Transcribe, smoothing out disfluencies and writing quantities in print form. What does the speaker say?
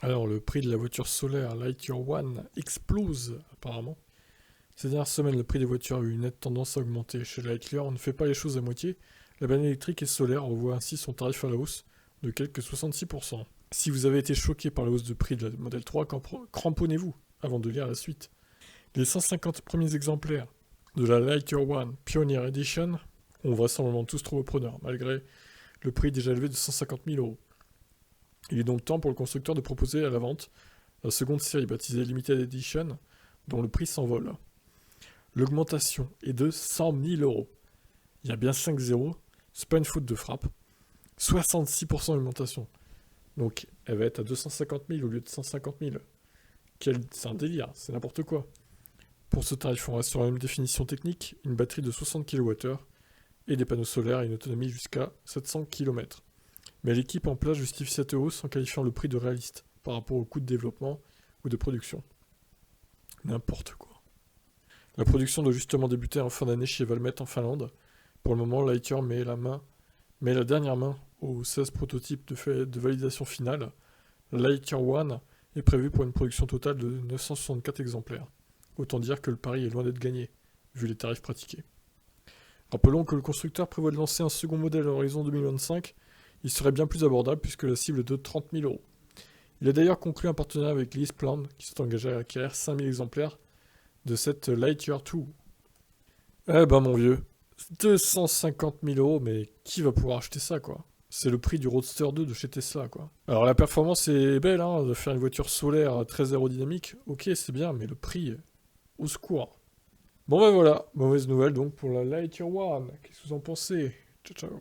Alors, le prix de la voiture solaire Lightyear One explose, apparemment. Ces dernières semaines, le prix des voitures a eu une nette tendance à augmenter. Chez Lightyear, on ne fait pas les choses à moitié. La banne électrique et solaire revoit ainsi son tarif à la hausse de quelques 66%. Si vous avez été choqué par la hausse de prix de la Model 3, cramponnez-vous avant de lire la suite. Les 150 premiers exemplaires de la Lightyear One Pioneer Edition ont vraisemblablement tous trouvé preneur, malgré le prix déjà élevé de 150 000 euros. Il est donc temps pour le constructeur de proposer à la vente la seconde série baptisée Limited Edition, dont le prix s'envole. L'augmentation est de 100 000 euros. Il y a bien 5 zéros, c'est pas une faute de frappe. 66% d'augmentation. Donc elle va être à 250 000 au lieu de 150 000. C'est un délire, c'est n'importe quoi. Pour ce tarif, on reste sur la même définition technique, une batterie de 60 kWh et des panneaux solaires et une autonomie jusqu'à 700 km. Mais l'équipe en place justifie cette hausse en qualifiant le prix de réaliste par rapport au coût de développement ou de production. N'importe quoi. La production doit justement débuter en fin d'année chez Valmet en Finlande. Pour le moment, Lightyear met la dernière main aux 16 prototypes de validation finale. Lightyear One est prévu pour une production totale de 964 exemplaires. Autant dire que le pari est loin d'être gagné, vu les tarifs pratiqués. Rappelons que le constructeur prévoit de lancer un second modèle à l'horizon 2025. Il serait bien plus abordable puisque la cible est de 30 000 euros. Il a d'ailleurs conclu un partenariat avec LeasePlan qui s'est engagé à acquérir 5 000 exemplaires de cette Lightyear 2. Eh ben mon vieux, 250 000 euros, mais qui va pouvoir acheter ça quoi? C'est le prix du Roadster 2 de chez Tesla quoi. Alors la performance est belle, hein, de faire une voiture solaire très aérodynamique, ok c'est bien, mais le prix, au secours. Bon ben voilà, mauvaise nouvelle donc pour la Lightyear One, qu'est-ce que vous en pensez? Ciao ciao.